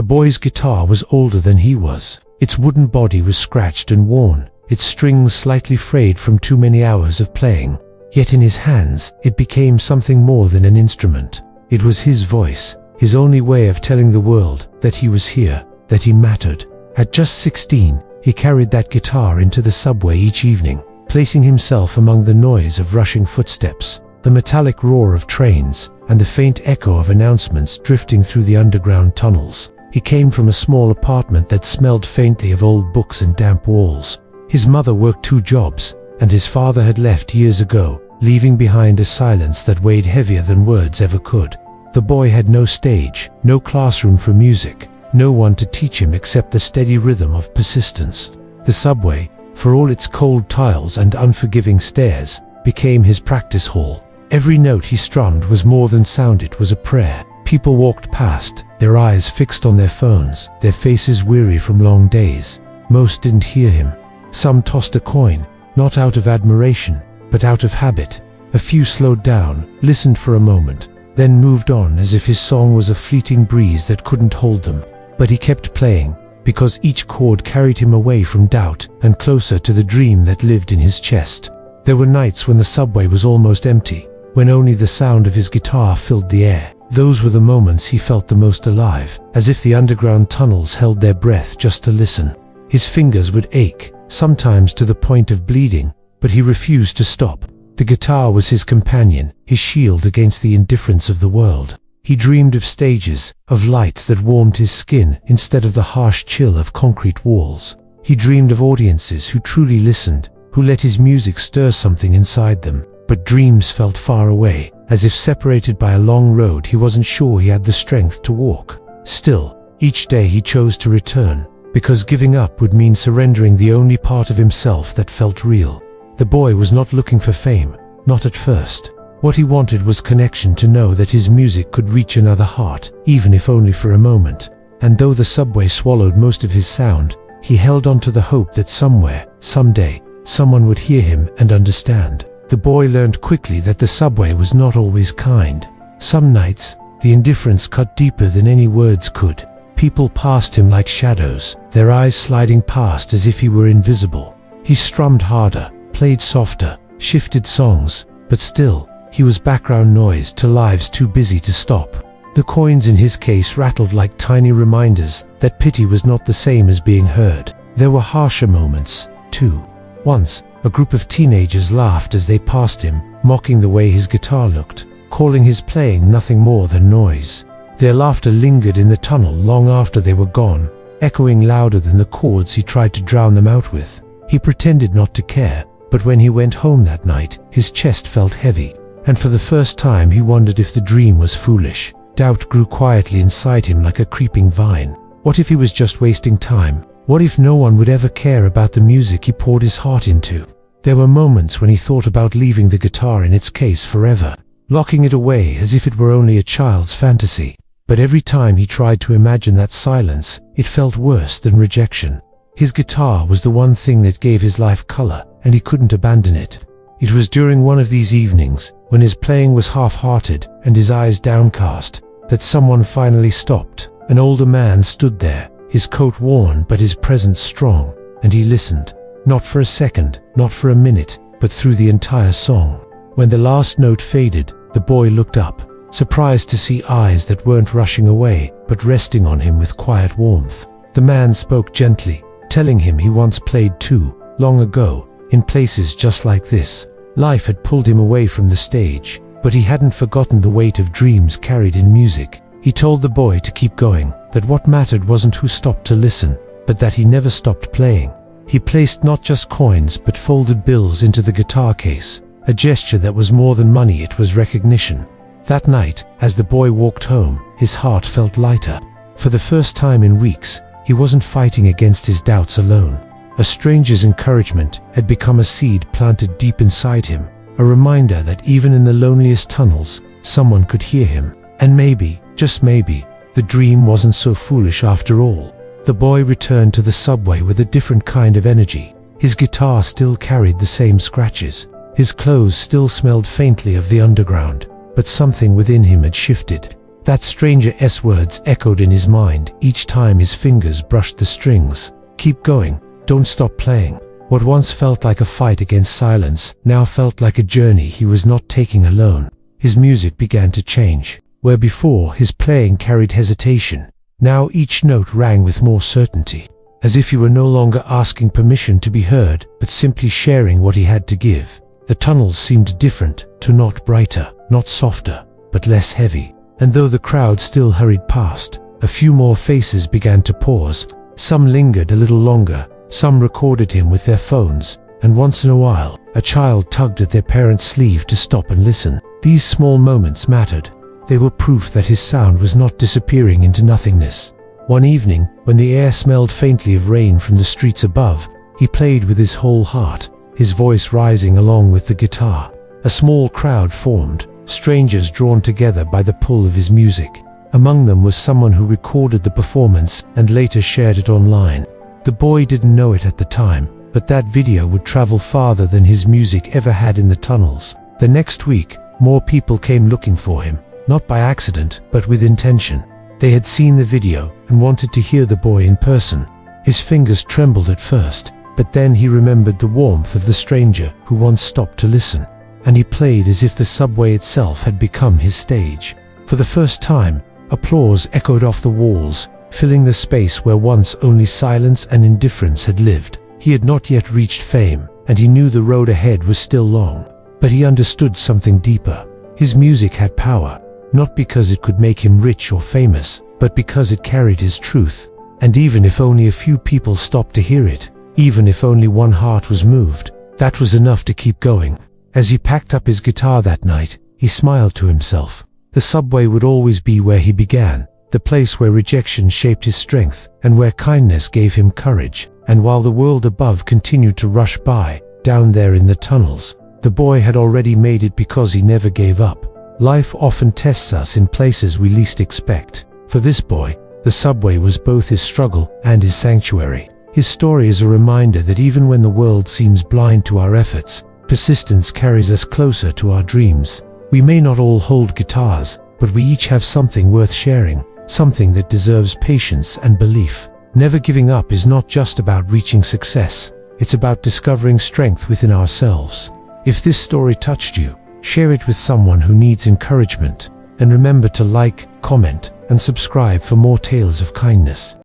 The boy's guitar was older than he was. Its wooden body was scratched and worn, its strings slightly frayed from too many hours of playing. Yet in his hands, it became something more than an instrument. It was his voice, his only way of telling the world that he was here, that he mattered. At just 16, he carried that guitar into the subway each evening, placing himself among the noise of rushing footsteps, the metallic roar of trains, and the faint echo of announcements drifting through the underground tunnels. He came from a small apartment that smelled faintly of old books and damp walls. His mother worked 2 jobs, and his father had left years ago, leaving behind a silence that weighed heavier than words ever could. The boy had no stage, no classroom for music, no one to teach him except the steady rhythm of persistence. The subway, for all its cold tiles and unforgiving stairs, became his practice hall. Every note he strummed was more than sound, it was a prayer. People walked past, their eyes fixed on their phones, their faces weary from long days. Most didn't hear him. Some tossed a coin, not out of admiration, but out of habit. A few slowed down, listened for a moment, then moved on as if his song was a fleeting breeze that couldn't hold them. But he kept playing, because each chord carried him away from doubt and closer to the dream that lived in his chest. There were nights when the subway was almost empty, when only the sound of his guitar filled the air. Those were the moments he felt the most alive, as if the underground tunnels held their breath just to listen. His fingers would ache, sometimes to the point of bleeding, but he refused to stop. The guitar was his companion, his shield against the indifference of the world. He dreamed of stages, of lights that warmed his skin instead of the harsh chill of concrete walls. He dreamed of audiences who truly listened, who let his music stir something inside them. But dreams felt far away, as if separated by a long road he wasn't sure he had the strength to walk. Still, each day he chose to return, because giving up would mean surrendering the only part of himself that felt real. The boy was not looking for fame, not at first. What he wanted was connection, to know that his music could reach another heart, even if only for a moment. And though the subway swallowed most of his sound, he held on to the hope that somewhere, someday, someone would hear him and understand. The boy learned quickly that the subway was not always kind. Some nights, the indifference cut deeper than any words could. People passed him like shadows, their eyes sliding past as if he were invisible. He strummed harder, played softer, shifted songs, but still, he was background noise to lives too busy to stop. The coins in his case rattled like tiny reminders that pity was not the same as being heard. There were harsher moments, too. Once, a group of teenagers laughed as they passed him, mocking the way his guitar looked, calling his playing nothing more than noise. Their laughter lingered in the tunnel long after they were gone, echoing louder than the chords he tried to drown them out with. He pretended not to care, but when he went home that night, his chest felt heavy, and for the first time he wondered if the dream was foolish. Doubt grew quietly inside him like a creeping vine. What if he was just wasting time? What if no one would ever care about the music he poured his heart into? There were moments when he thought about leaving the guitar in its case forever, locking it away as if it were only a child's fantasy. But every time he tried to imagine that silence, it felt worse than rejection. His guitar was the one thing that gave his life color, and he couldn't abandon it. It was during one of these evenings, when his playing was half-hearted and his eyes downcast, that someone finally stopped. An older man stood there, his coat worn but his presence strong, and he listened. Not for a second, not for a minute, but through the entire song. When the last note faded, the boy looked up, surprised to see eyes that weren't rushing away, but resting on him with quiet warmth. The man spoke gently, telling him he once played too, long ago, in places just like this. Life had pulled him away from the stage, but he hadn't forgotten the weight of dreams carried in music. He told the boy to keep going, that what mattered wasn't who stopped to listen, but that he never stopped playing. He placed not just coins but folded bills into the guitar case, a gesture that was more than money, it was recognition. That night, as the boy walked home, his heart felt lighter. For the first time in weeks, he wasn't fighting against his doubts alone. A stranger's encouragement had become a seed planted deep inside him, a reminder that even in the loneliest tunnels, someone could hear him. And maybe, just maybe, the dream wasn't so foolish after all. The boy returned to the subway with a different kind of energy. His guitar still carried the same scratches. His clothes still smelled faintly of the underground. But something within him had shifted. That stranger's words echoed in his mind each time his fingers brushed the strings. Keep going, don't stop playing. What once felt like a fight against silence now felt like a journey he was not taking alone. His music began to change. Where before his playing carried hesitation, now each note rang with more certainty, as if he were no longer asking permission to be heard, but simply sharing what he had to give. The tunnels seemed different, not brighter, not softer, but less heavy. And though the crowd still hurried past, a few more faces began to pause. Some lingered a little longer, some recorded him with their phones, and once in a while, a child tugged at their parent's sleeve to stop and listen. These small moments mattered. They were proof that his sound was not disappearing into nothingness. One evening, when the air smelled faintly of rain from the streets above, he played with his whole heart, his voice rising along with the guitar. A small crowd formed, strangers drawn together by the pull of his music. Among them was someone who recorded the performance and later shared it online. The boy didn't know it at the time, but that video would travel farther than his music ever had in the tunnels. The next week, more people came looking for him, not by accident, but with intention. They had seen the video and wanted to hear the boy in person. His fingers trembled at first, but then he remembered the warmth of the stranger who once stopped to listen, and he played as if the subway itself had become his stage. For the first time, applause echoed off the walls, filling the space where once only silence and indifference had lived. He had not yet reached fame, and he knew the road ahead was still long. But he understood something deeper. His music had power, not because it could make him rich or famous, but because it carried his truth. And even if only a few people stopped to hear it, even if only one heart was moved, that was enough to keep going. As he packed up his guitar that night, he smiled to himself. The subway would always be where he began, the place where rejection shaped his strength, and where kindness gave him courage. And while the world above continued to rush by, down there in the tunnels, the boy had already made it because he never gave up. Life often tests us in places we least expect. For this boy, the subway was both his struggle and his sanctuary. His story is a reminder that even when the world seems blind to our efforts, persistence carries us closer to our dreams. We may not all hold guitars, but we each have something worth sharing, something that deserves patience and belief. Never giving up is not just about reaching success, it's about discovering strength within ourselves. If this story touched you, share it with someone who needs encouragement, and remember to like, comment, and subscribe for more tales of kindness.